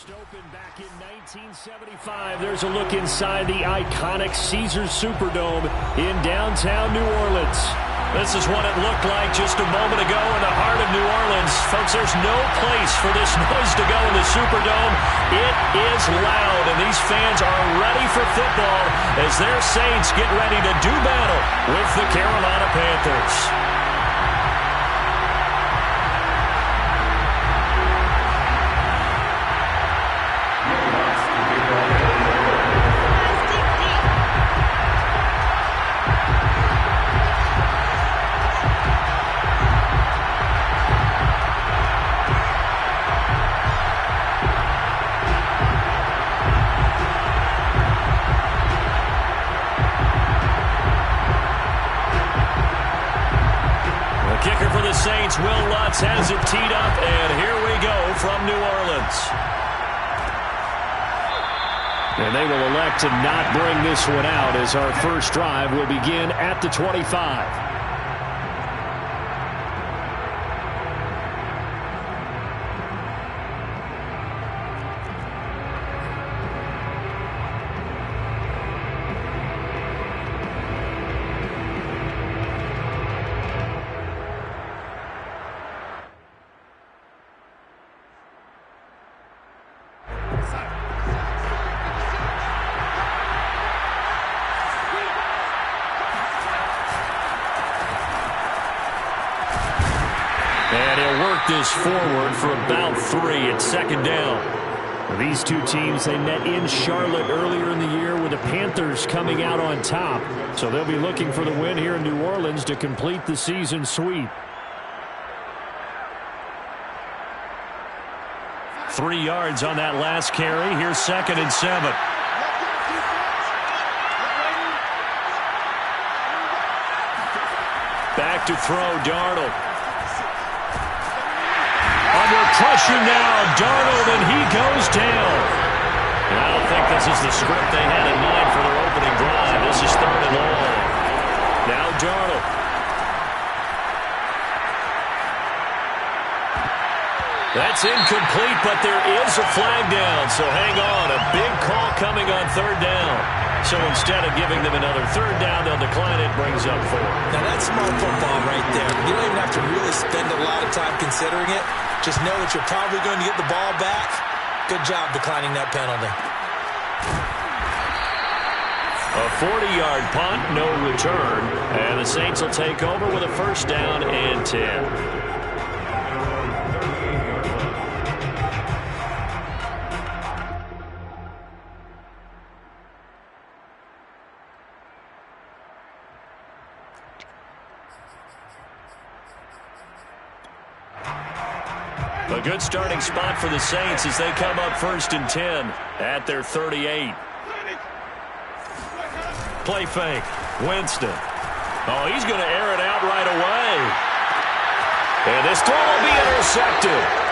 Opened back in 1975. There's a look inside the iconic Caesars Superdome in downtown New Orleans. This is what it looked like just a moment ago in the heart of New Orleans. Folks, there's no place for this noise to go in the Superdome. It is loud, and these fans are ready for football as their Saints get ready to do battle with the Carolina Panthers. Kicker for the Saints, Will Lutz has it teed up, and here we go from New Orleans. And they will elect to not bring this one out as our first drive will begin at the 25. And he'll work this forward for about 3 at second down. These two teams, they met in Charlotte earlier in the year with the Panthers coming out on top. So they'll be looking for the win here in New Orleans to complete the season sweep. 3 yards on that last carry. Here's 2nd and 7. Back to throw, Darnold. Under pressure now, Darnold, and he goes down. And I don't think this is the script they had in mind for their opening drive. This is 3rd and long. Now Darnold. That's incomplete, but there is a flag down, so hang on. A big call coming on 3rd down. So instead of giving them another 3rd down, they'll decline it, brings up 4. Now that's smart football right there. You don't even have to really spend a lot of time considering it. Just know that you're probably going to get the ball back. Good job declining that penalty. A 40-yard punt, no return. And the Saints will take over with a 1st down and 10. A good starting spot for the Saints as they come up 1st and 10 at their 38. Play fake. Winston. Oh, he's going to air it out right away. And this throw will be intercepted.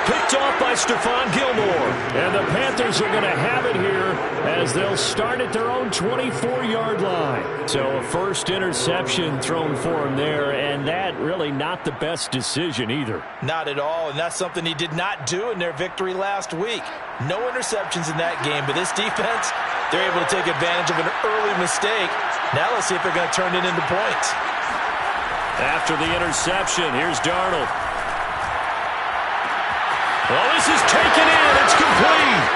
Picked off by Stephon Gilmore. And the Panthers are going to have it here as they'll start at their own 24-yard line. So a first interception thrown for him there, and that really not the best decision either. Not at all, and that's something he did not do in their victory last week. No interceptions in that game, but this defense, they're able to take advantage of an early mistake. Now let's see if they're going to turn it into points. After the interception, here's Darnold. Well, this is taken in. It's complete.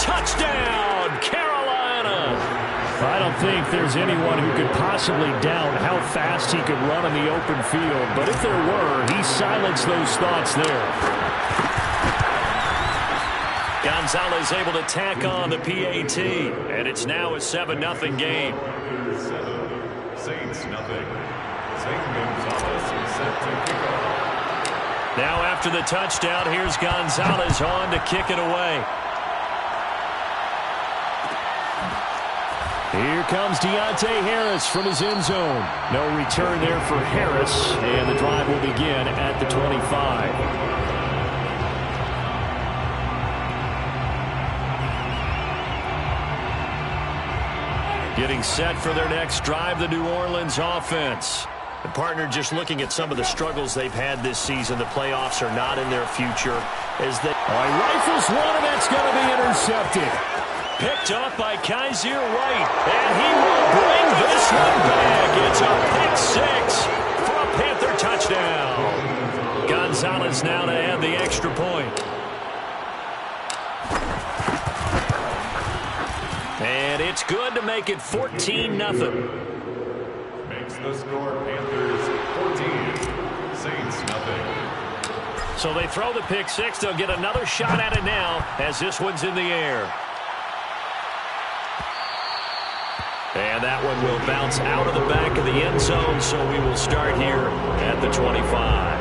Touchdown, Carolina. I don't think there's anyone who could possibly doubt how fast he could run in the open field. But if there were, he silenced those thoughts there. Gonzalez able to tack on the PAT. And it's now a 7-0 game. Saints nothing. Saint Gonzalez is set to kick off. Now after the touchdown, here's Gonzalez on to kick it away. Here comes Deontay Harris from his end zone. No return there for Harris, and the drive will begin at the 25. Getting set for their next drive, the New Orleans offense. The partner just looking at some of the struggles they've had this season. The playoffs are not in their future. As they rifles one, and that's going to be intercepted. Picked off by Kaiser White, and he will bring this one back. It's a pick six for a Panther touchdown. Gonzalez now to add the extra point. And it's good to make it 14-0. Makes the score Panthers 14, Saints nothing. So they throw the pick six. They'll get another shot at it now as this one's in the air. And that one will bounce out of the back of the end zone, so we will start here at the 25.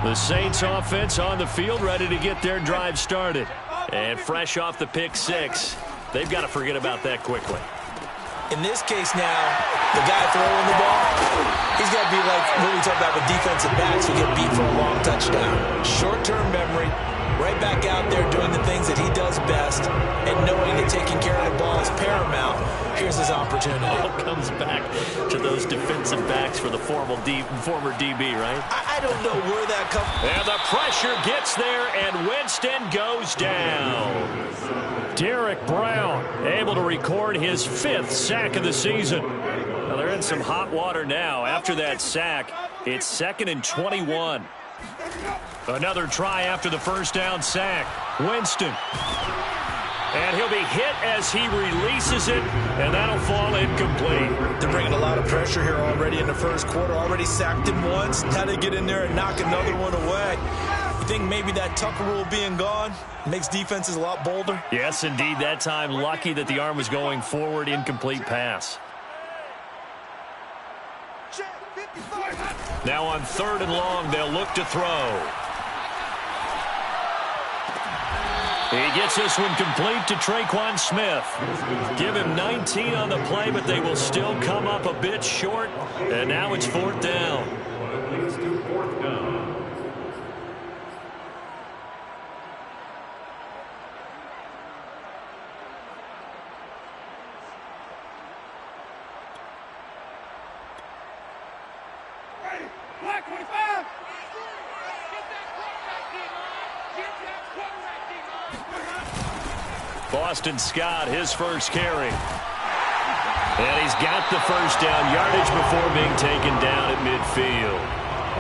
The Saints offense on the field, ready to get their drive started. And fresh off the pick six, they've got to forget about that quickly. In this case now, the guy throwing the ball, he's got to be like what we talk about with defensive backs who get beat for a long touchdown. Short-term memory, right back out there doing the things that he does best, and knowing that taking care of the ball is paramount. Here's his opportunity. All comes back to those defensive backs for the former DB, right? I don't know where that comes from. And the pressure gets there, and Winston goes down. Derek Brown able to record his 5th sack of the season. Well, they're in some hot water now. After that sack, it's 2nd and 21. Another try after the first down sack. Winston. And he'll be hit as he releases it, and that'll fall incomplete. They're bringing a lot of pressure here already in the first quarter. Already sacked him once. Now they get in there and knock another one away. You think maybe that Tucker rule being gone makes defenses a lot bolder? Yes, indeed. That time, lucky that the arm was going forward. Incomplete pass. Now on 3rd and long, they'll look to throw. He gets this one complete to Traquan Smith. Give him 19 on the play, but they will still come up a bit short. And now it's 4th down. It leads to 4th down. Black 25! Boston Scott, his first carry. And he's got the first down yardage before being taken down at midfield.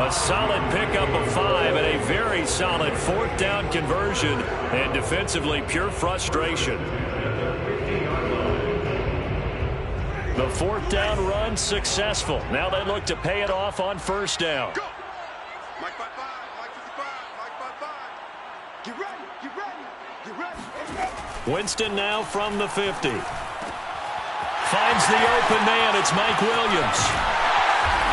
A solid pickup of 5 and a very solid 4th down conversion. And defensively, pure frustration. The 4th down run successful. Now they look to pay it off on first down. Mike 55, Mike 55, Mike 55. Get ready, get ready, get ready. Winston now from the 50. Finds the open man. It's Mike Williams.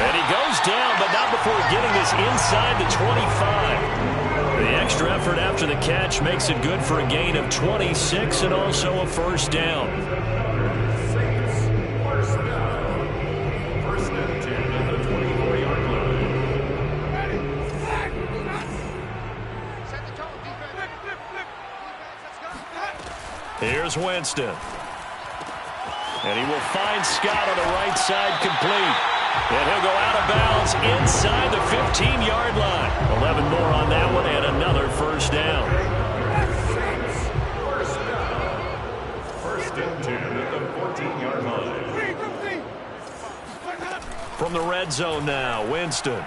And he goes down, but not before getting this inside the 25. The extra effort after the catch makes it good for a gain of 26 and also a first down. First and 10 at the 24-yard line. Here's Winston. And he will find Scott on the right side complete. And he'll go out of bounds inside the 15-yard line. 11 more on that one and another first down. First and 10 at the 14-yard line. From the red zone now, Winston.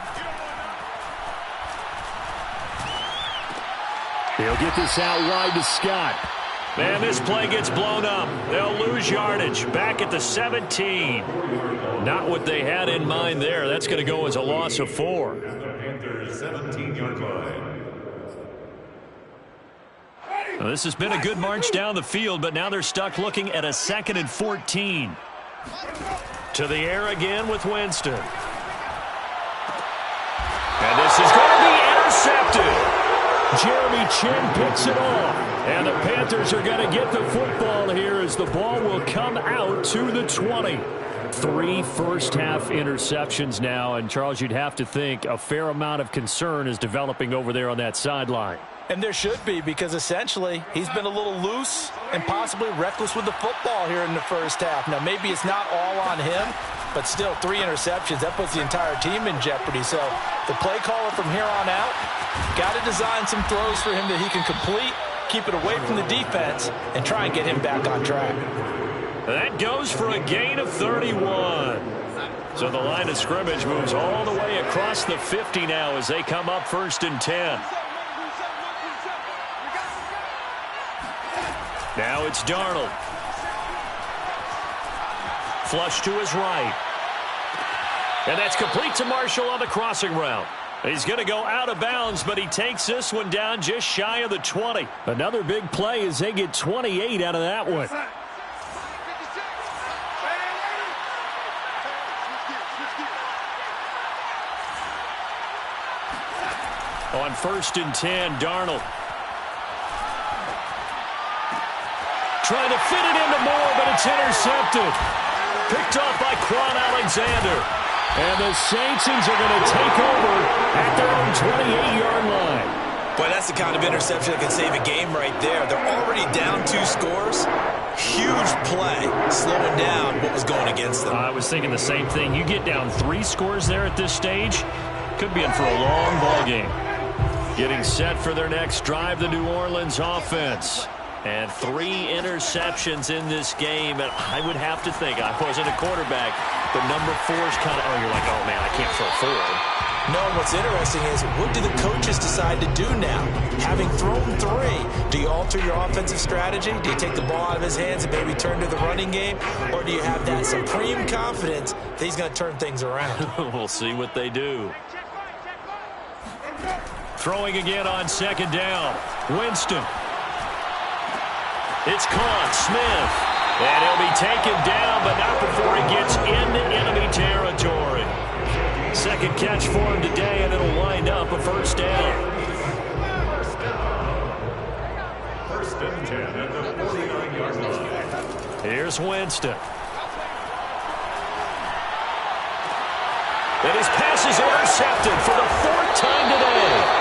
He'll get this out wide to Scott. And this play gets blown up. They'll lose yardage back at the 17. Not what they had in mind there. That's going to go as a loss of 4. The Panthers 17-yard line. Well, this has been a good march down the field, but now they're stuck looking at a 2nd and 14. To the air again with Winston. And this is going to be intercepted. Jeremy Chin picks it off. And the Panthers are going to get the football here as the ball will come out to the 20. 3 first-half interceptions now, and Charles, you'd have to think a fair amount of concern is developing over there on that sideline. And there should be, because essentially he's been a little loose and possibly reckless with the football here in the first half. Now, maybe it's not all on him, but still 3 interceptions. That puts the entire team in jeopardy. So the play caller from here on out got to design some throws for him that he can complete, keep it away from the defense, and try and get him back on track. That goes for a gain of 31. So the line of scrimmage moves all the way across the 50 now as they come up 1st and 10. Now it's Darnold. Flush to his right. And that's complete to Marshall on the crossing route. He's going to go out of bounds, but he takes this one down just shy of the 20. Another big play as they get 28 out of that one. On 1st and 10, Darnold. Trying to fit it into Moore, but it's intercepted. Picked off by Quan Alexander. And the Saints are going to take over at their own 28-yard line. Boy, that's the kind of interception that can save a game right there. They're already down 2 scores. Huge play, slowing down what was going against them. I was thinking the same thing. You get down 3 scores there at this stage, could be in for a long ball game. Getting set for their next drive, the New Orleans offense. And 3 interceptions in this game. And I would have to think, I wasn't a quarterback, but number 4 is kind of, oh, you're like, oh, man, I can't throw 4. No, what's interesting is, what do the coaches decide to do now? Having thrown 3, do you alter your offensive strategy? Do you take the ball out of his hands and maybe turn to the running game? Or do you have that supreme confidence that he's going to turn things around? We'll see what they do. Throwing again on 2nd down. Winston. It's caught. Smith. And he'll be taken down, but not before he gets into enemy territory. 2nd catch for him today, and it'll wind up a 1st down. 1st and 10 at the 49-yard line. Here's Winston. And his pass is intercepted for the 4th time today.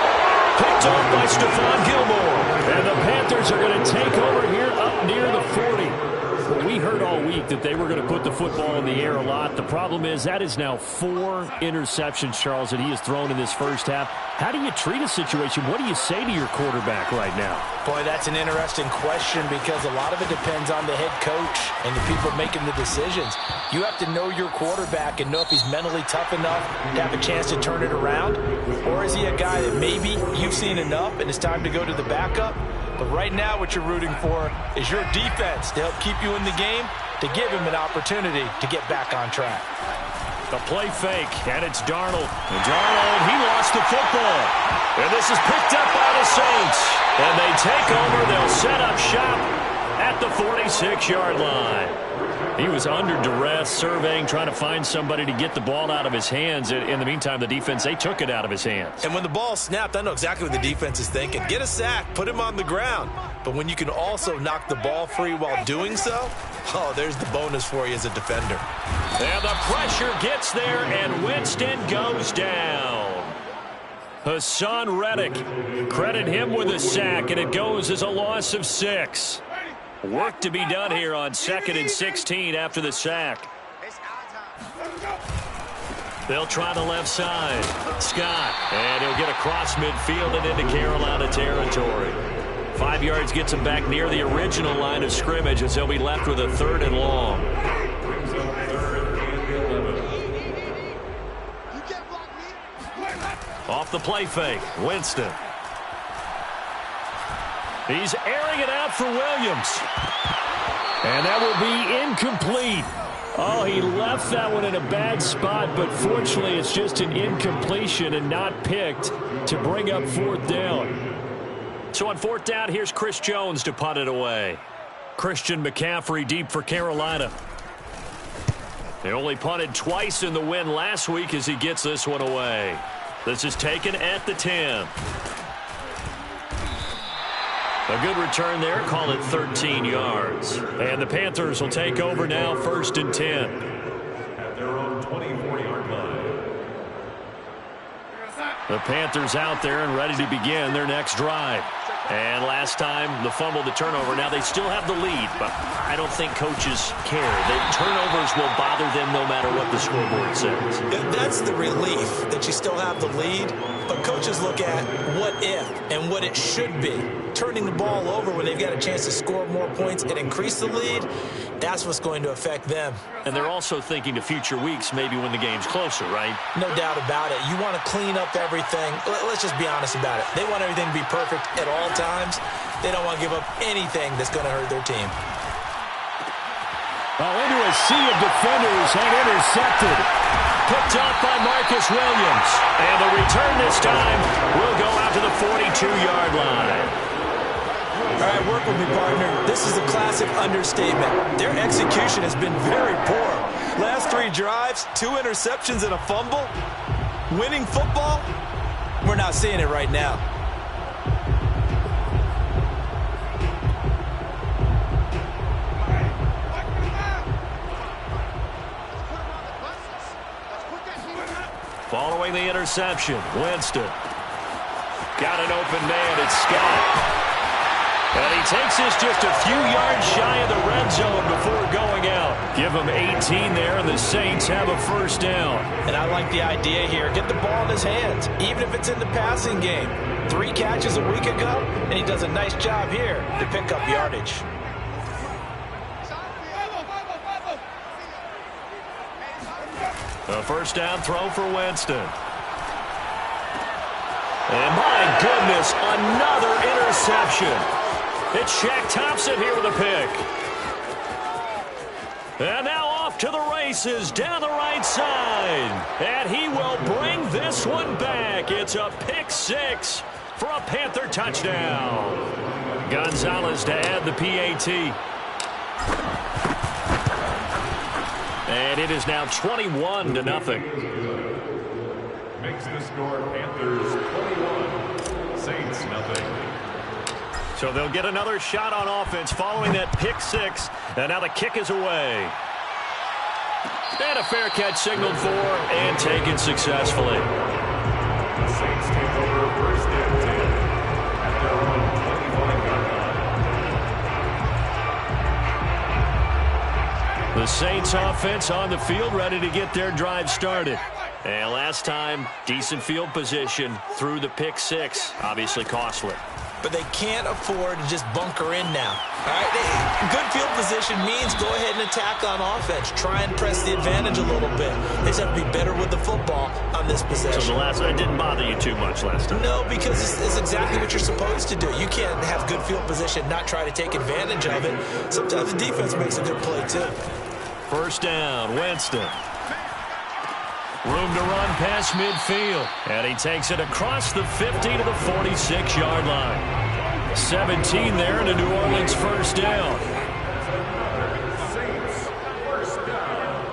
Picked off by Stephon Gilmore. And the Panthers are going to take over here up near the 40. Well, we heard all week that they were going to put the football in the air a lot. The problem is that is now 4 interceptions, Charles, that he has thrown in this first half. How do you treat a situation? What do you say to your quarterback right now? Boy, that's an interesting question, because a lot of it depends on the head coach and the people making the decisions. You have to know your quarterback and know if he's mentally tough enough to have a chance to turn it around, or is he a guy that maybe you've seen enough and it's time to go to the backup? But right now what you're rooting for is your defense to help keep you in the game, to give him an opportunity to get back on track. The play fake, and it's Darnold. And Darnold, he lost the football. And this is picked up by the Saints. And they take over. They'll set up shop at the 46-yard line. He was under duress, surveying, trying to find somebody to get the ball out of his hands. In the meantime, the defense, they took it out of his hands. And when the ball snapped, I know exactly what the defense is thinking. Get a sack, put him on the ground. But when you can also knock the ball free while doing so, oh, there's the bonus for you as a defender. And the pressure gets there, and Winston goes down. Hassan Reddick, credit him with a sack, and it goes as a loss of 6. Work to be done here on 2nd and 16 after the sack. They'll try the left side. Scott, and he'll get across midfield and into Carolina territory. 5 yards gets him back near the original line of scrimmage as he'll be left with a 3rd and long. Off the play fake, Winston. He's airing it out for Williams. And that will be incomplete. Oh, he left that one in a bad spot, but fortunately it's just an incompletion and not picked to bring up 4th down. So on 4th down, here's Chris Jones to punt it away. Christian McCaffrey deep for Carolina. They only punted twice in the win last week as he gets this one away. This is taken at the 10. A good return there, call it 13 yards. And the Panthers will take over now, 1st and 10. The Panthers out there and ready to begin their next drive. And last time, the fumble, the turnover. Now they still have the lead, but I don't think coaches care. The turnovers will bother them no matter what the scoreboard says. That's the relief that you still have the lead, but coaches look at what if and what it should be. Turning the ball over when they've got a chance to score more points and increase the lead, that's what's going to affect them. And they're also thinking to future weeks, maybe when the game's closer, right? No doubt about it. You want to clean up everything. Let's just be honest about it. They want everything to be perfect at all times. They don't want to give up anything that's going to hurt their team. Into a sea of defenders and intercepted. Picked off by Marcus Williams. And the return this time will go out to the 42-yard line. All right, work with me, partner. This is a classic understatement. Their execution has been very poor. Last 3 drives, 2 interceptions and a fumble. Winning football? We're not seeing it right now. Following the interception, Winston. Got an open man, it's Scott. And he takes this just a few yards shy of the red zone before going out. Give him 18 there, and the Saints have a first down. And I like the idea here. Get the ball in his hands, even if it's in the passing game. 3 catches a week ago, and he does a nice job here to pick up yardage. A first down throw for Winston. And my goodness, another interception. It's Shaq Thompson here with a pick. And now off to the races down the right side. And he will bring this one back. It's a pick 6 for a Panther touchdown. Gonzalez to add the PAT. And it is now 21-0. Makes the score Panthers 21, Saints nothing. So they'll get another shot on offense following that pick 6. And now the kick is away. And a fair catch signaled for and taken successfully. The Saints take over first and 10 at their own 21-yard line. The Saints offense on the field ready to get their drive started. And last time, decent field position through the pick 6. Obviously costly. But they can't afford to just bunker in now. All right, good field position means go ahead and attack on offense. Try and press the advantage a little bit. They just have to be better with the football on this possession. So the last one didn't bother you too much last time? No, because it's exactly what you're supposed to do. You can't have good field position, not try to take advantage of it. Sometimes the defense makes a good play too. First down, Winston. Room to run past midfield. And he takes it across the 50 to the 46-yard line. 17 there and a New Orleans first down. Saints first down.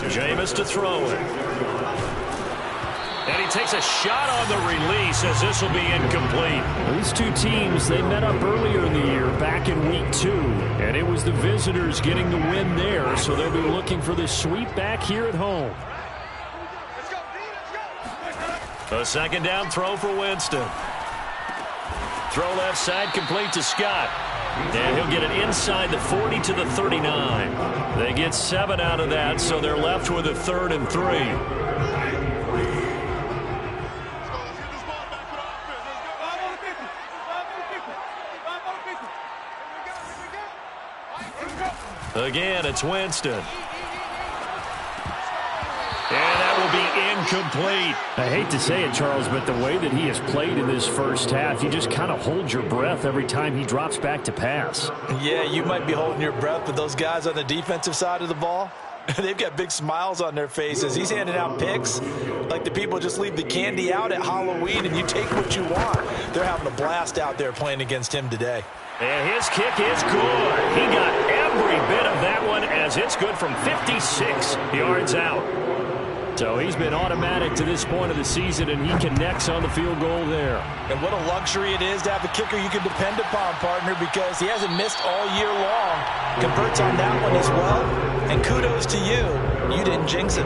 Jameis to throw it. And he takes a shot on the release as this will be incomplete. These two teams, they met up earlier in the year back in week 2. And it was the visitors getting the win there, so they'll be looking for this sweep back here at home. A second down throw for Winston. Throw left side complete to Scott. And he'll get it inside the 40 to the 39. They get 7 out of that, so they're left with a 3rd and 3. Again, it's Winston. And that will be incomplete. I hate to say it, Charles, but the way that he has played in this first half, you just kind of hold your breath every time he drops back to pass. Yeah, you might be holding your breath, but those guys on the defensive side of the ball, they've got big smiles on their faces. He's handing out picks like the people just leave the candy out at Halloween and you take what you want. They're having a blast out there playing against him today. And his kick is good. He got every bit of that one as it's good from 56 yards out. So he's been automatic to this point of the season, and he connects on the field goal there. And what a luxury it is to have a kicker you can depend upon, partner, because he hasn't missed all year long. Converts on that one as well. And kudos to you. You didn't jinx it.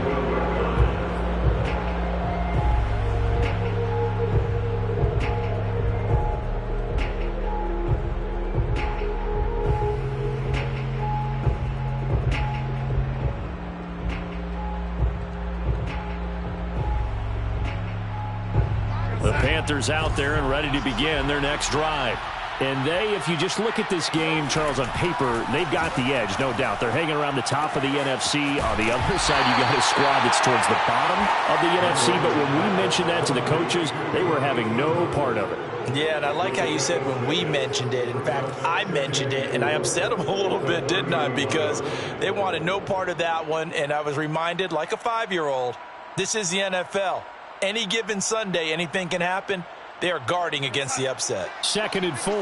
Panthers out there and ready to begin their next drive. And if you just look at this game, Charles, on paper, they've got the edge, no doubt. They're hanging around the top of the NFC. On the other side, you got a squad that's towards the bottom of the NFC. But when we mentioned that to the coaches, they were having no part of it. Yeah, and I like how you said when we mentioned it. In fact, I mentioned it, and I upset them a little bit, didn't I? Because they wanted no part of that one, and I was reminded, like a 5-year-old, this is the NFL. Any given Sunday, anything can happen. They are guarding against the upset. 2nd and 4.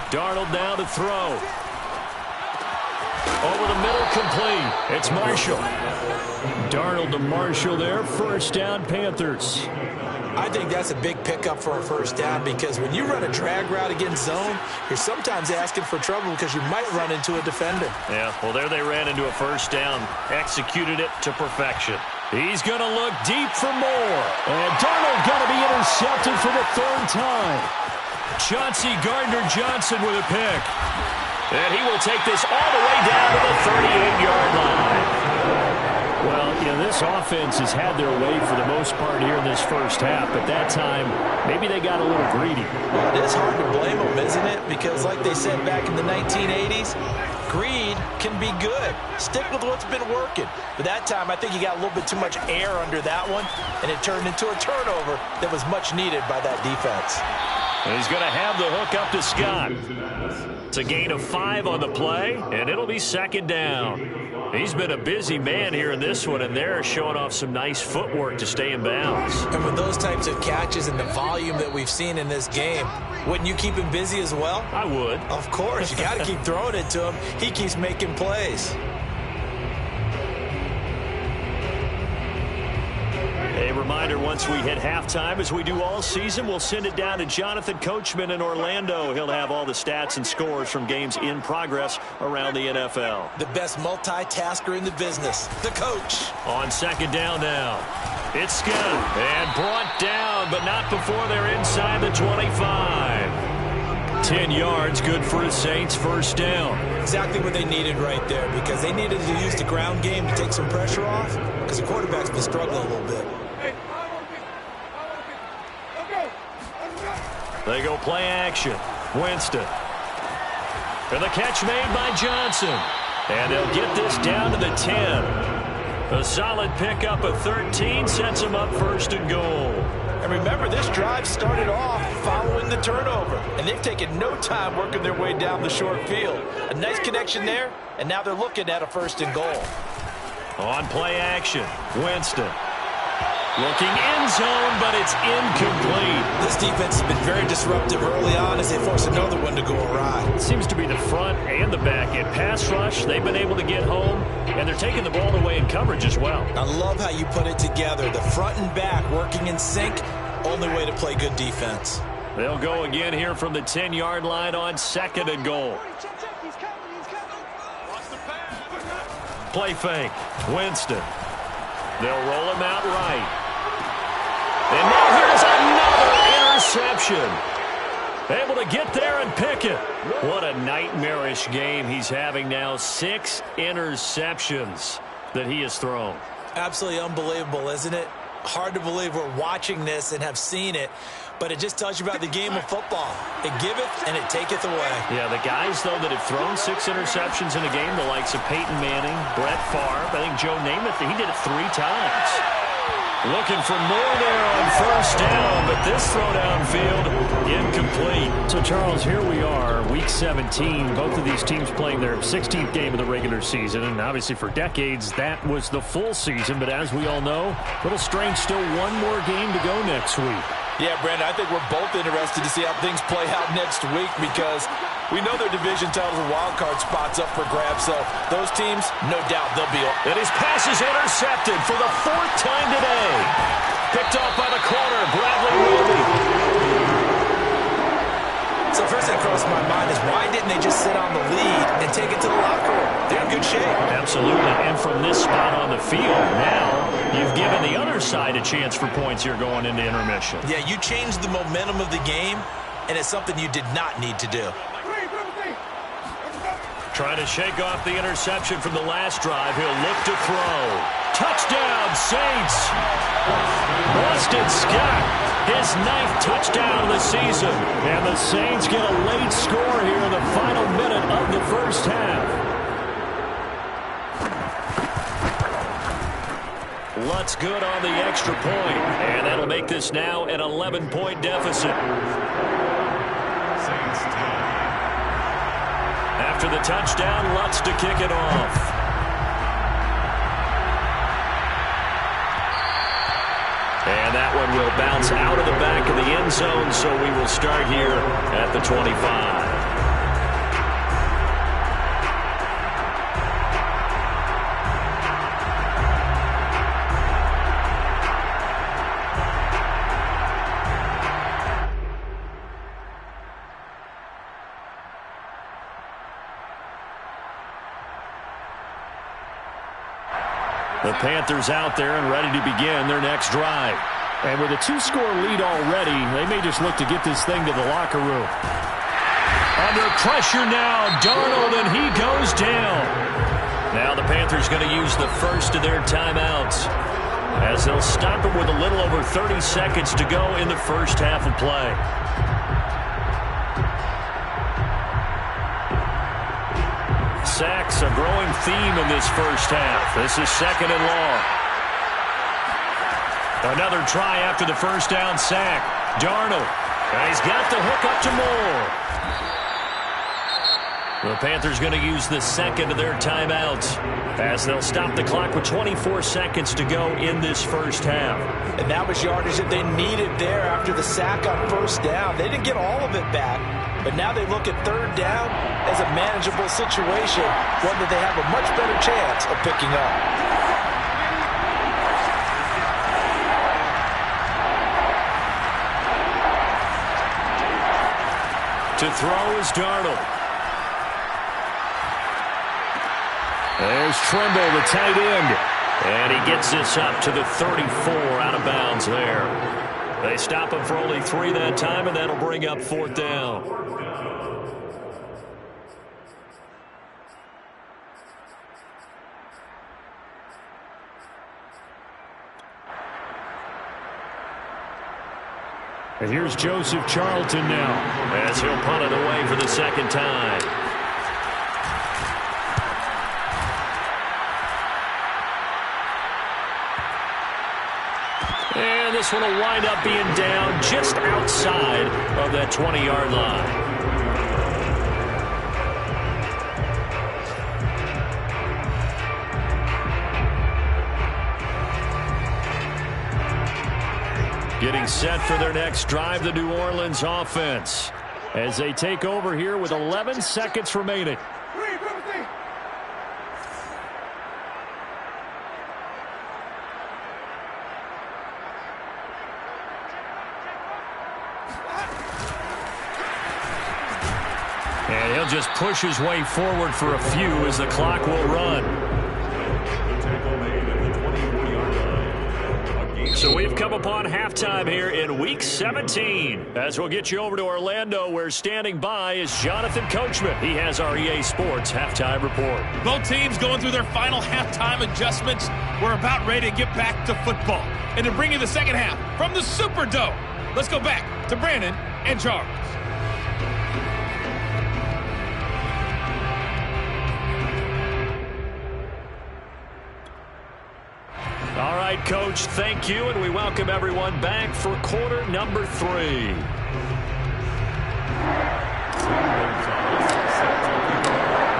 Darnold now to throw. Over the middle, complete. It's Marshall. Darnold to Marshall there. First down, Panthers. I think that's a big pickup for a first down because when you run a drag route against zone, you're sometimes asking for trouble because you might run into a defender. Yeah, well, there they ran into a first down. Executed it to perfection. He's going to look deep for more. And Darnold going to be intercepted for the 3rd time. Chauncey Gardner-Johnson with a pick. And he will take this all the way down to the 38-yard line. Well, you know, this offense has had their way for the most part here in this first half, but that time, maybe they got a little greedy. Well, it is hard to blame them, isn't it? Because like they said back in the 1980s, greed can be good. Stick with what's been working. But that time, I think he got a little bit too much air under that one, and it turned into a turnover that was much needed by that defense. And he's going to have the hook up to Scott. It's a gain of 5 on the play, and it'll be 2nd down. He's been a busy man here in this one, and they're showing off some nice footwork to stay in bounds. And with those types of catches and the volume that we've seen in this game, wouldn't you keep him busy as well? I would. Of course. You got to keep throwing it to him. He keeps making plays. A reminder, once we hit halftime, as we do all season, we'll send it down to Jonathan Coachman in Orlando. He'll have all the stats and scores from games in progress around the NFL. The best multitasker in the business, the coach. On 2nd down now. It's Scott. And brought down, but not before they're inside the 25. 10 yards, good for the Saints, first down. Exactly what they needed right there, because they needed to use the ground game to take some pressure off, because the quarterback's been struggling a little bit. They go play action. Winston. And the catch made by Johnson. And they'll get this down to the 10. A solid pickup of 13 sets them up 1st and goal. And remember, this drive started off following the turnover, and they've taken no time working their way down the short field. A nice connection there, and now they're looking at a 1st and goal. On play action, Winston. Looking end zone, but it's incomplete. This defense has been very disruptive early on as they force another one to go awry. It seems to be the front and the back end. Pass rush, they've been able to get home, and they're taking the ball away in coverage as well. I love how you put it together. The front and back working in sync, only way to play good defense. They'll go again here from the 10-yard line on 2nd and goal. Play fake, Winston. They'll roll him out right. And now here's another interception. Able to get there and pick it. What a nightmarish game he's having now. 6 interceptions that he has thrown. Absolutely unbelievable, isn't it? Hard to believe we're watching this and have seen it, but it just tells you about the game of football. It giveth and it taketh away. Yeah, the guys, though, that have thrown 6 interceptions in a game, the likes of Peyton Manning, Brett Favre, I think Joe Namath, he did it 3 times. Looking for more there on 1st down, but this throw downfield incomplete. So, Charles, here we are, Week 17. Both of these teams playing their 16th game of the regular season, and obviously for decades that was the full season. But as we all know, a little strange, still one more game to go next week. Yeah, Brandon, I think we're both interested to see how things play out next week because we know their division titles and wild card spots up for grabs. So those teams, no doubt they'll be on. And his pass is intercepted for the 4th time today. Picked off by the corner, Bradley Roby. So first thing crossed my mind is why didn't they just sit on the lead and take it to the locker room? They're in good shape. Absolutely. And from this spot on the field, now you've given the other side a chance for points here going into intermission. Yeah, you changed the momentum of the game, and it's something you did not need to do. Trying to shake off the interception from the last drive. He'll look to throw. Touchdown, Saints! Boston Scott, his 9th touchdown of the season. And the Saints get a late score here in the final minute of the first half. Lutz good on the extra point. And that'll make this now an 11-point deficit. Saints 10. After the touchdown, Lutz to kick it off. And that one will bounce out of the back of the end zone, so we will start here at the 25. The Panthers out there and ready to begin their next drive. And with a 2-score lead already, they may just look to get this thing to the locker room. Under pressure now, Darnold, and he goes down. Now the Panthers going to use the first of their timeouts, as they'll stop it with a little over 30 seconds to go in the first half of play. Sacks, a growing theme in this first half. This is 2nd and long. Another try after the first down sack. Darnold, and he's got the hook up to Moore. The Panthers going to use the second of their timeouts, as they'll stop the clock with 24 seconds to go in this first half. And that was yardage that they needed there after the sack on first down. They didn't get all of it back, but now they look at 3rd down as a manageable situation, one that they have a much better chance of picking up. To throw is Darnold. There's Trimble, the tight end. And he gets this up to the 34, out of bounds there. They stop him for only 3 that time, and that'll bring up 4th down. And here's Joseph Charlton now, as he'll punt it away for the 2nd time. And this one will wind up being down just outside of that 20-yard line. Getting set for their next drive, the New Orleans offense, as they take over here with 11 seconds remaining. And he'll just push his way forward for a few as the clock will run. So we've come upon halftime here in Week 17. As we'll get you over to Orlando, where standing by is Jonathan Coachman. He has our EA Sports Halftime Report. Both teams going through their final halftime adjustments. We're about ready to get back to football. And to bring you the second half from the Superdome, let's go back to Brandon and Charles. All right, Coach, thank you, and we welcome everyone back for quarter number 3.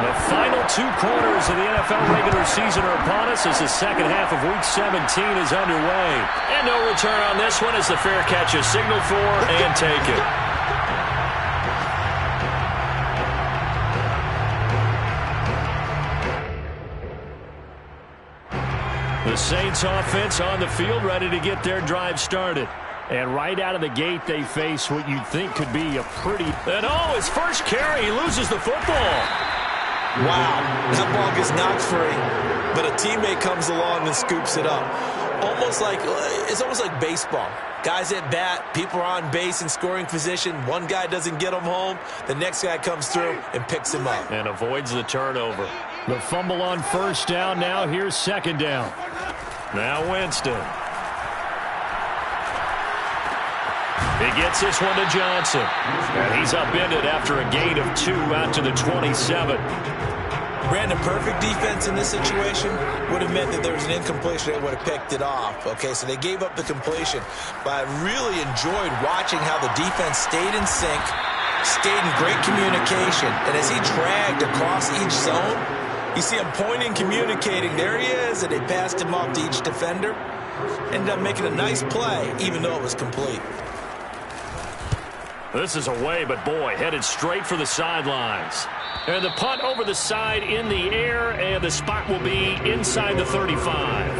The final 2 quarters of the NFL regular season are upon us as the second half of Week 17 is underway. And no return on this one as the fair catch is signaled for and taken. The Saints offense on the field ready to get their drive started. And right out of the gate, they face what you'd think could be a pretty... And his first carry, he loses the football. Wow, that ball gets knocked free, but a teammate comes along and scoops it up. It's almost like baseball. Guys at bat, people are on base in scoring position. One guy doesn't get him home. The next guy comes through and picks him up. And avoids the turnover. The fumble on first down. Now here's second down. Now Winston. He gets this one to Johnson. And he's upended after a gain of 2 out to the 27. Brandon, perfect defense in this situation would have meant that there was an incompletion. They would have picked it off. Okay, so they gave up the completion. But I really enjoyed watching how the defense stayed in sync, stayed in great communication. And as he dragged across each zone, you see him pointing, communicating. There he is, and they passed him off to each defender. Ended up making a nice play, even though it was complete. This is away, but boy, headed straight for the sidelines. And the punt over the side in the air, and the spot will be inside the 35.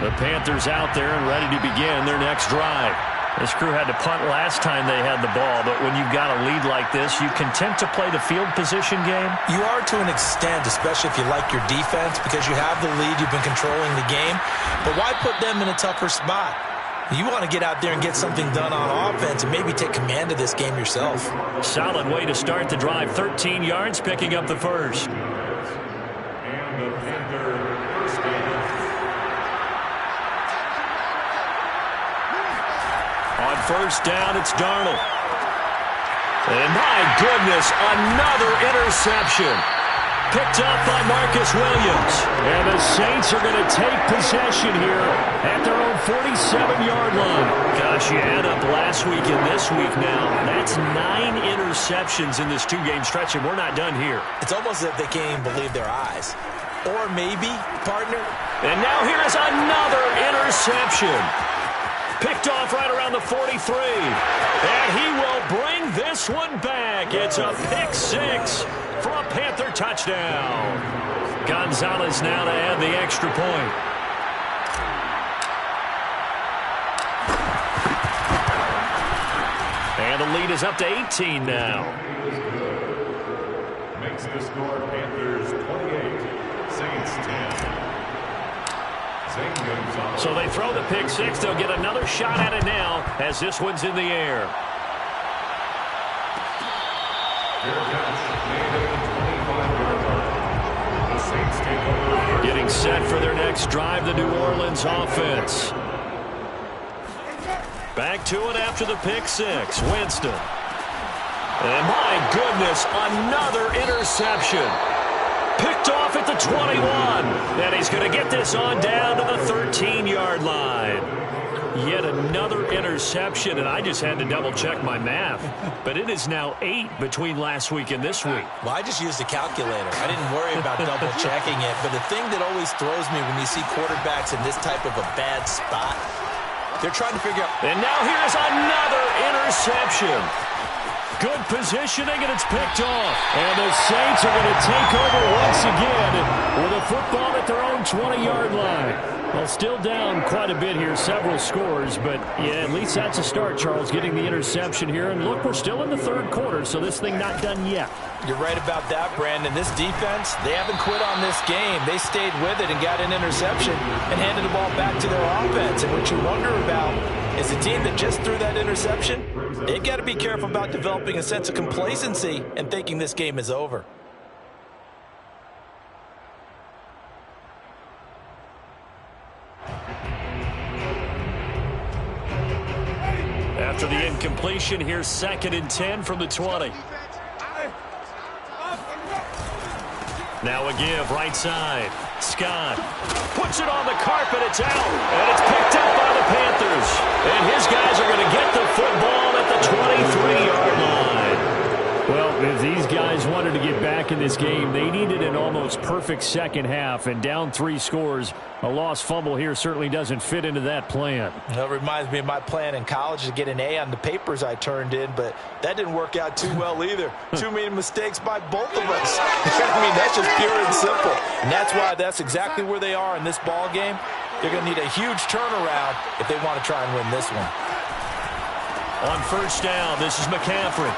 The Panthers out there and ready to begin their next drive. This crew had to punt last time they had the ball, but when you've got a lead like this, you content to play the field position game? You are to an extent, especially if you like your defense, because you have the lead, you've been controlling the game. But why put them in a tougher spot? You want to get out there and get something done on offense and maybe take command of this game yourself. Solid way to start the drive. 13 yards, picking up the first. And the Panther first down. On first down, it's Darnold. And my goodness, another interception. Picked up by Marcus Williams. And the Saints are going to take possession here at their own 47-yard line. Gosh, you add up last week and this week now. That's 9 interceptions in this 2-game stretch, and we're not done here. It's almost as if they can't even believe their eyes. Or maybe, partner. And now here is another interception. Picked off right around the 43. And he will bring this one back. It's a pick 6 for a Panther touchdown. Gonzalez now to add the extra point. And the lead is up to 18 now. Makes the score Panthers 28, Saints 10. So they throw the pick 6. They'll get another shot at it now as this one's in the air. The Saints take over. Getting set for their next drive, the New Orleans offense. Back to it after the pick 6. Winston. And my goodness, another interception. Picked off at the 21. And he's going to get this on down to the 13-yard line. Yet another interception, and I just had to double-check my math. But it is now 8 between last week and this week. Well, I just used a calculator. I didn't worry about double-checking it. But the thing that always throws me when you see quarterbacks in this type of a bad spot, they're trying to figure out. And now here's another interception. Good positioning, and it's picked off. And the Saints are going to take over once again with a football at their own 20-yard line. Well, still down quite a bit here, several scores, but yeah, at least that's a start, Charles, getting the interception here. And look, we're still in the third quarter, so this thing not done yet. You're right about that, Brandon. This defense, they haven't quit on this game. They stayed with it and got an interception and handed the ball back to their offense. And what you wonder about is the team that just threw that interception, they've got to be careful about developing a sense of complacency and thinking this game is over. After the incompletion, here's 2nd and 10 from the 20. Now a give, right side. Scott puts it on the carpet. It's out, and it's picked up by the Panthers. And his guys are going to get the football at the 23-yard line. Well, if these guys wanted to get back in this game, they needed an almost perfect second half, and down 3 scores. A lost fumble here certainly doesn't fit into that plan. That reminds me of my plan in college to get an A on the papers I turned in, but that didn't work out too well either. Too many mistakes by both of us. I mean, that's just pure and simple. And that's why that's exactly where they are in this ball game. They're going to need a huge turnaround if they want to try and win this one. On first down, this is McCaffrey.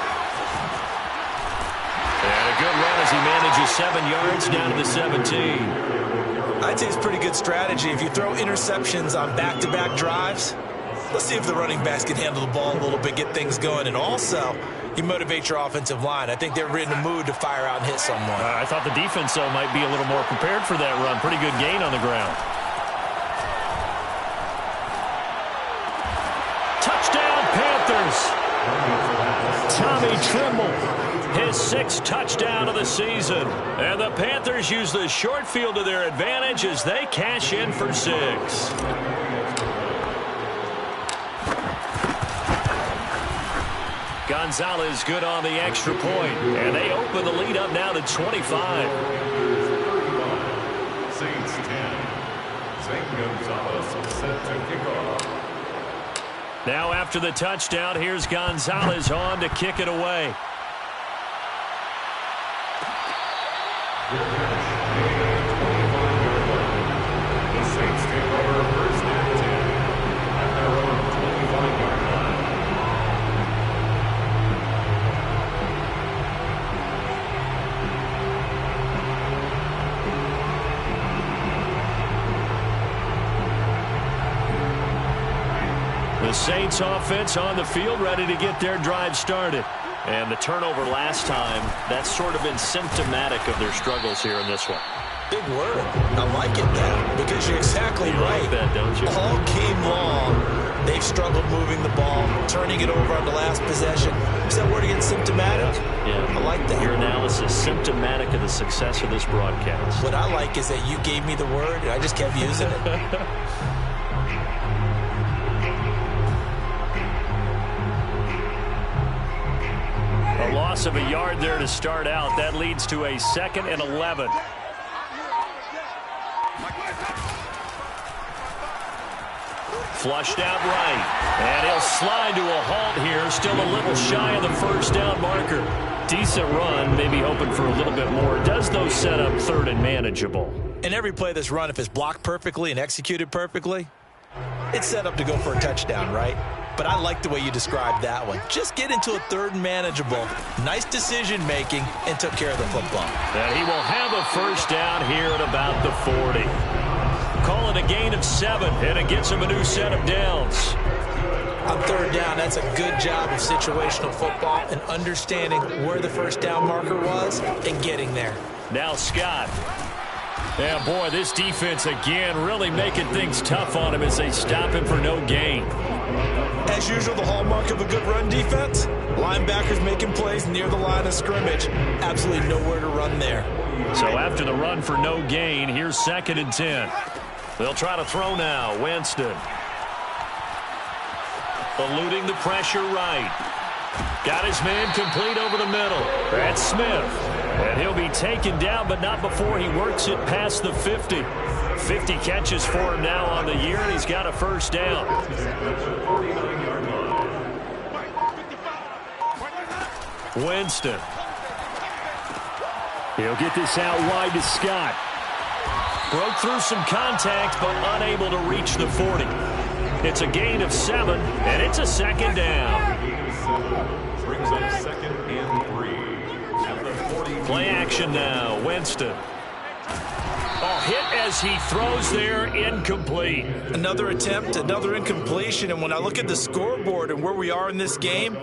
And a good run as he manages 7 yards down to the 17. I'd say it's pretty good strategy. If you throw interceptions on back-to-back drives, let's see if the running backs can handle the ball a little bit, get things going. And also, you motivate your offensive line. I think they're in the mood to fire out and hit someone. I thought the defense, though, might be a little more prepared for that run. Pretty good gain on the ground. Touchdown, Panthers. Tommy Tremble, his 6th touchdown of the season. And the Panthers use the short field to their advantage as they cash in for 6. Gonzalez good on the extra point, and they open the lead up now to 25. Saints 10. St. Gonzalez set to kick off. Now after the touchdown, here's Gonzalez on to kick it away. The Saints take over first and 10 at their own 25-yard line. The Saints offense on the field ready to get their drive started. And the turnover last time, that's sort of been symptomatic of their struggles here in this one. Big word. I like it now because you're exactly right. Like that, don't you? All game long, they've struggled moving the ball, turning it over on the last possession. Is that word again, symptomatic? Yeah. I like that. Your analysis, symptomatic of the success of this broadcast. What I like is that you gave me the word, and I just kept using it. A loss of a yard there to start out. That leads to a 2nd and 11. Flushed out right. And he'll slide to a halt here. Still a little shy of the first down marker. Decent run, maybe hoping for a little bit more. Does those set up 3rd and manageable? And every play of this run, if it's blocked perfectly and executed perfectly, it's set up to go for a touchdown, right? But I like the way you described that one. Just get into a 3rd and manageable. Nice decision-making and took care of the football. And he will have a first down here at about the 40. Call it a gain of 7, and it gets him a new set of downs. On 3rd down, that's a good job of situational football and understanding where the first down marker was and getting there. Now Scott. Yeah, boy, this defense again really making things tough on him as they stop him for no gain. As usual, the hallmark of a good run defense, linebackers making plays near the line of scrimmage. Absolutely nowhere to run there. So after the run for no gain, here's 2nd and 10. They'll try to throw now. Winston. Eluding the pressure right. Got his man complete over the middle. That's Smith. And he'll be taken down, but not before he works it past the 50. 50 catches for him now on the year, and he's got a first down. Winston. He'll get this out wide to Scott. Broke through some contact, but unable to reach the 40. It's a gain of 7, and it's a 2nd down. Brings up 2nd and 3 at the 40. Play action now. Winston. Oh, hit as he throws there, incomplete. Another attempt, another incompletion, and when I look at the scoreboard and where we are in this game,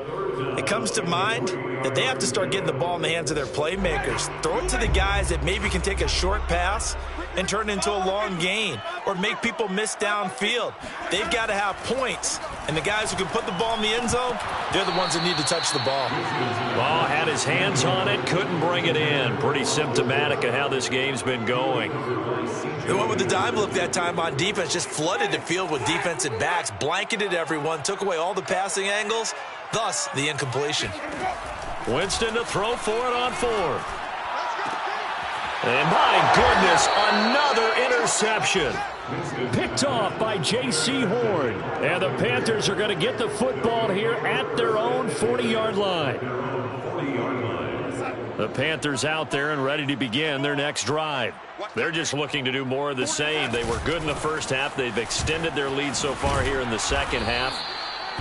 it comes to mind that they have to start getting the ball in the hands of their playmakers. Throw it to the guys that maybe can take a short pass and turn it into a long gain or make people miss downfield. They've got to have points, and the guys who can put the ball in the end zone, they're the ones that need to touch the ball. Ball had his hands on it, couldn't bring it in. Pretty symptomatic of how this game's been going. They went with the dime look that time on defense, just flooded the field with defensive backs, blanketed everyone, took away all the passing angles, thus the incompletion. Winston to throw for it on 4th. And my goodness, another interception. Picked off by J.C. Horn. And the Panthers are going to get the football here at their own 40-yard line. 40-yard line. The Panthers out there and ready to begin their next drive. They're just looking to do more of the same. They were good in the first half. They've extended their lead so far here in the second half.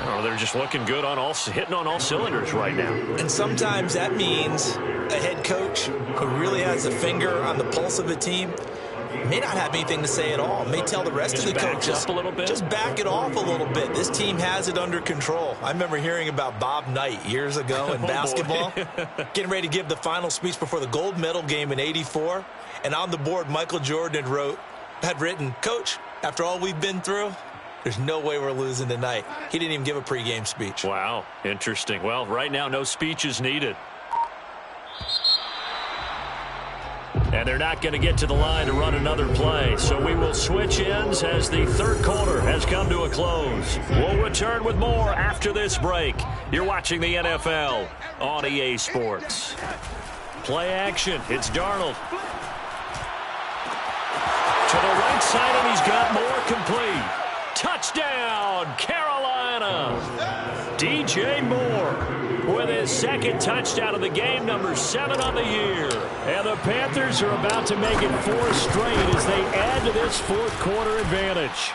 Oh, they're just looking good on hitting on all cylinders right now. And sometimes that means a head coach who really has a finger on the pulse of a team may not have anything to say at all. May tell the rest of the coaches, up a little bit. Just back it off a little bit. This team has it under control. I remember hearing about Bob Knight years ago in basketball, getting ready to give the final speech before the gold medal game in '84. And on the board, Michael Jordan had written, "Coach, after all we've been through, there's no way we're losing tonight." He didn't even give a pregame speech. Wow, interesting. Well, right now, no speech is needed. And they're not going to get to the line to run another play. So we will switch ends as the third quarter has come to a close. We'll return with more after this break. You're watching the NFL on EA Sports. Play action. It's Darnold. To the right side, and he's got more complete. Touchdown, Carolina. DJ Moore with his second touchdown of the game, number 7 on the year. And the Panthers are about to make it 4 straight as they add to this fourth quarter advantage.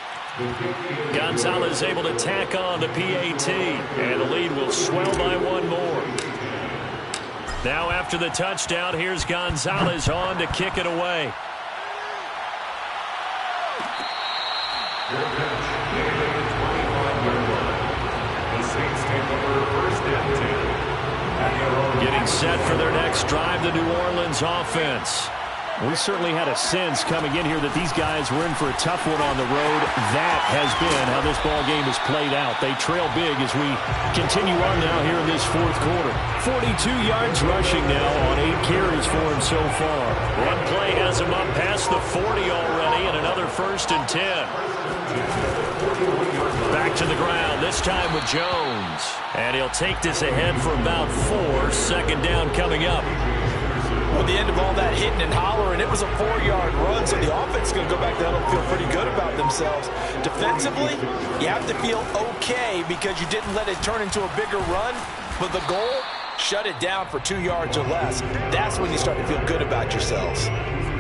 Gonzalez able to tack on the PAT, and the lead will swell by 1 more. Now after the touchdown, here's Gonzalez on to kick it away. Getting set for their next drive, the New Orleans offense. We certainly had a sense coming in here that these guys were in for a tough one on the road. That has been how this ball game has played out. They trail big as we continue on now here in this fourth quarter. 42 yards rushing now on 8 carries for him so far. One play has him up past the 40 already, and another 1st and 10. Back to the ground, this time with Jones. And he'll take this ahead for about 4. Second down coming up. Well, the end of all that hitting and hollering, it was a 4-yard run, so the offense is going to go back down and feel pretty good about themselves. Defensively, you have to feel okay because you didn't let it turn into a bigger run, but the goal, shut it down for 2 yards or less. That's when you start to feel good about yourselves.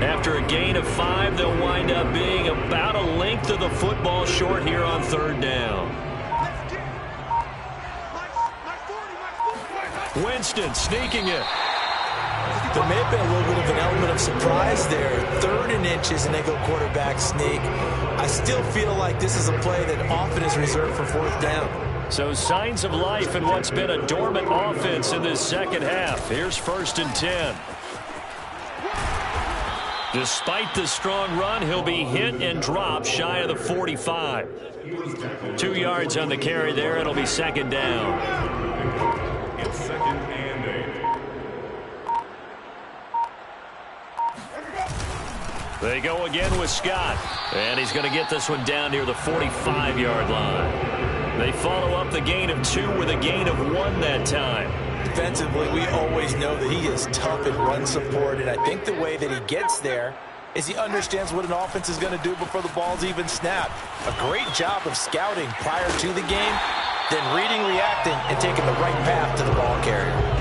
After a gain of 5, they'll wind up being about a length of the football short here on 3rd down. Winston sneaking it. There may have been a little bit of an element of surprise there. 3rd and inches, and they go quarterback sneak. I still feel like this is a play that often is reserved for 4th down. So signs of life in what's been a dormant offense in this second half. Here's 1st and 10. Despite the strong run, he'll be hit and dropped shy of the 45. 2 yards on the carry there. It'll be 2nd down. It's 2nd and 8. They go again with Scott. And he's going to get this one down near the 45-yard line. They follow up the gain of 2 with a gain of 1 that time. Defensively, we always know that he is tough in run support, and I think the way that he gets there is he understands what an offense is going to do before the ball's even snapped. A great job of scouting prior to the game, then reading, reacting, and taking the right path to the ball carrier.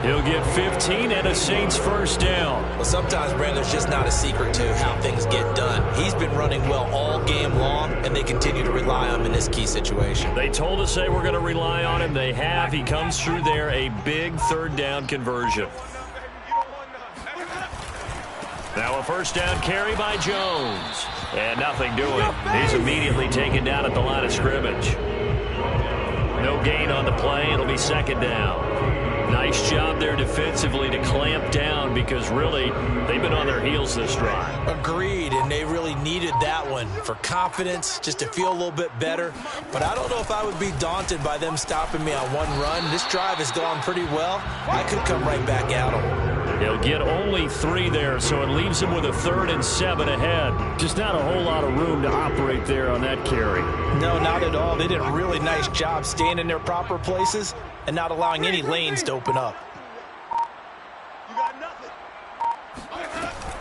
He'll get 15 and a Saints 1st down. Well, sometimes, Brandon, there's just not a secret to how things get done. He's been running well all game long, and they continue to rely on him in this key situation. They told us they were going to rely on him. They have. He comes through there, a big 3rd down conversion. Now a 1st down carry by Jones. And nothing doing. He's immediately taken down at the line of scrimmage. No gain on the play. It'll be 2nd down. Nice job there defensively to clamp down because really they've been on their heels this drive. Agreed, and they really needed that one for confidence, just to feel a little bit better. But I don't know if I would be daunted by them stopping me on one run. This drive has gone pretty well. I could come right back at them. He'll get only 3 there, so it leaves him with a 3rd and 7 ahead. Just not a whole lot of room to operate there on that carry. No, not at all. They did a really nice job staying in their proper places and not allowing any lanes to open up.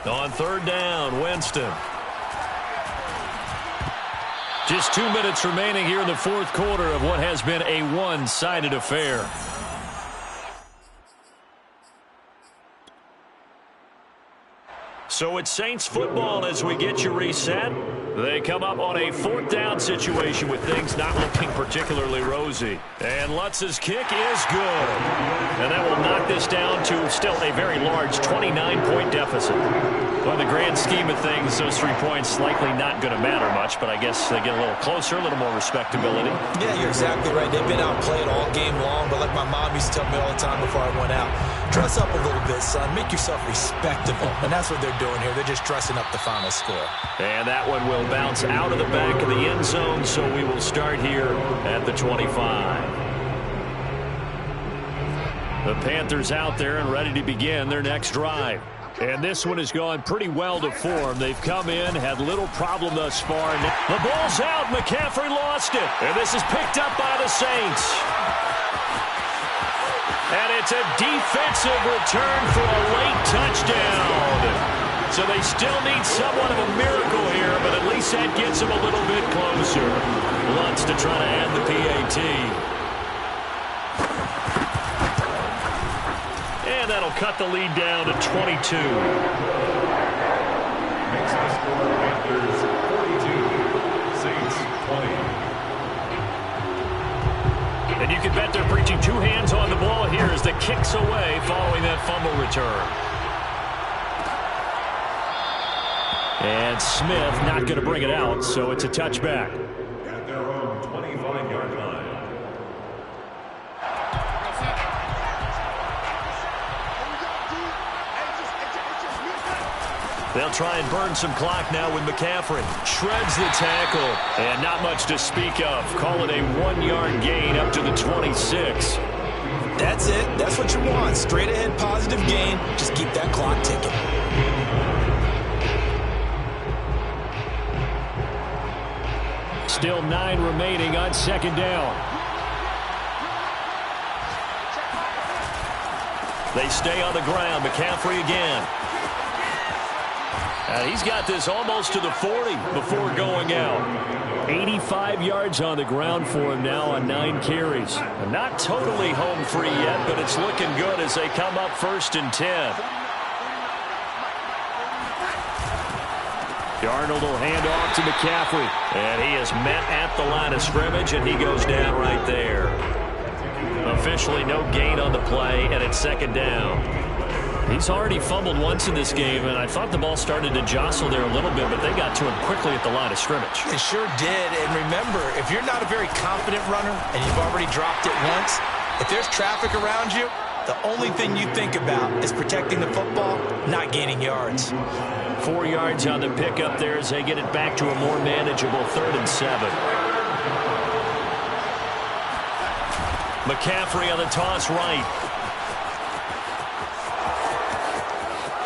On 3rd down, Winston. Just 2 minutes remaining here in the fourth quarter of what has been a one-sided affair. So it's Saints football as we get you reset. They come up on a 4th down situation with things not looking particularly rosy. And Lutz's kick is good. And that will knock this down to still a very large 29-point deficit. Well, in the grand scheme of things, those 3 points likely not going to matter much, but I guess they get a little closer, a little more respectability. Yeah, you're exactly right. They've been outplayed all game long, but like my mom used to tell me all the time before I went out, dress up a little bit, son. Make yourself respectable. And that's what they're doing here. They're just dressing up the final score. And that one will bounce out of the back of the end zone, so we will start here at the 25. The Panthers out there and ready to begin their next drive. And this one has gone pretty well to form. They've come in, had little problem thus far. And the ball's out. McCaffrey lost it. And this is picked up by the Saints. And it's a defensive return for a late touchdown. So they still need somewhat of a miracle here, but at least that gets them a little bit closer. Lutz to try to add the PAT. And that'll cut the lead down to 22. Makes the score Panthers 42, Saints 20. And you can bet they're preaching 2 hands on the ball here as the kick's away following that fumble return. And Smith not going to bring it out, so it's a touchback. At their own 25-yard line. They'll try and burn some clock now with McCaffrey. Shreds the tackle. And not much to speak of. Call it a 1-yard gain up to the 26. That's it. That's what you want. Straight ahead positive gain. Just keep that clock ticking. Still 9 remaining on 2nd down. They stay on the ground. McCaffrey again. He's got this almost to the 40 before going out. 85 yards on the ground for him now on 9 carries. Not totally home free yet, but it's looking good as they come up 1st and 10. Darnold will hand off to McCaffrey. And he is met at the line of scrimmage, and he goes down right there. Officially no gain on the play, and it's 2nd down. He's already fumbled once in this game, and I thought the ball started to jostle there a little bit, but they got to him quickly at the line of scrimmage. It sure did. And remember, if you're not a very confident runner and you've already dropped it once, if there's traffic around you, the only thing you think about is protecting the football, not gaining yards. 4 yards on the pickup there as they get it back to a more manageable 3rd and 7. McCaffrey on the toss right.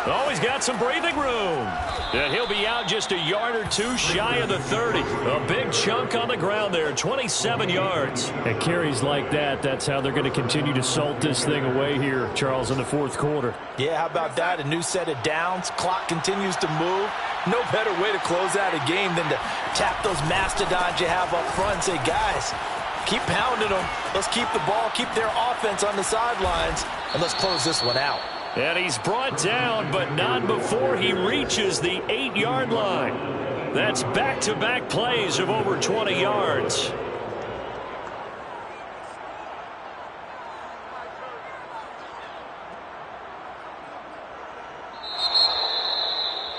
Oh, he's got some breathing room. And he'll be out just a yard or 2 shy of the 30. A big chunk on the ground there, 27 yards. And carries like that, that's how they're going to continue to salt this thing away here, Charles, in the 4th quarter. Yeah, how about that? A new set of downs. Clock continues to move. No better way to close out a game than to tap those mastodons you have up front and say, guys, keep pounding them. Let's keep the ball, keep their offense on the sidelines, and let's close this one out. And he's brought down, but not before he reaches the 8-yard line. That's back-to-back plays of over 20 yards.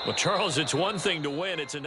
Well, Charles, it's one thing to win. It's another.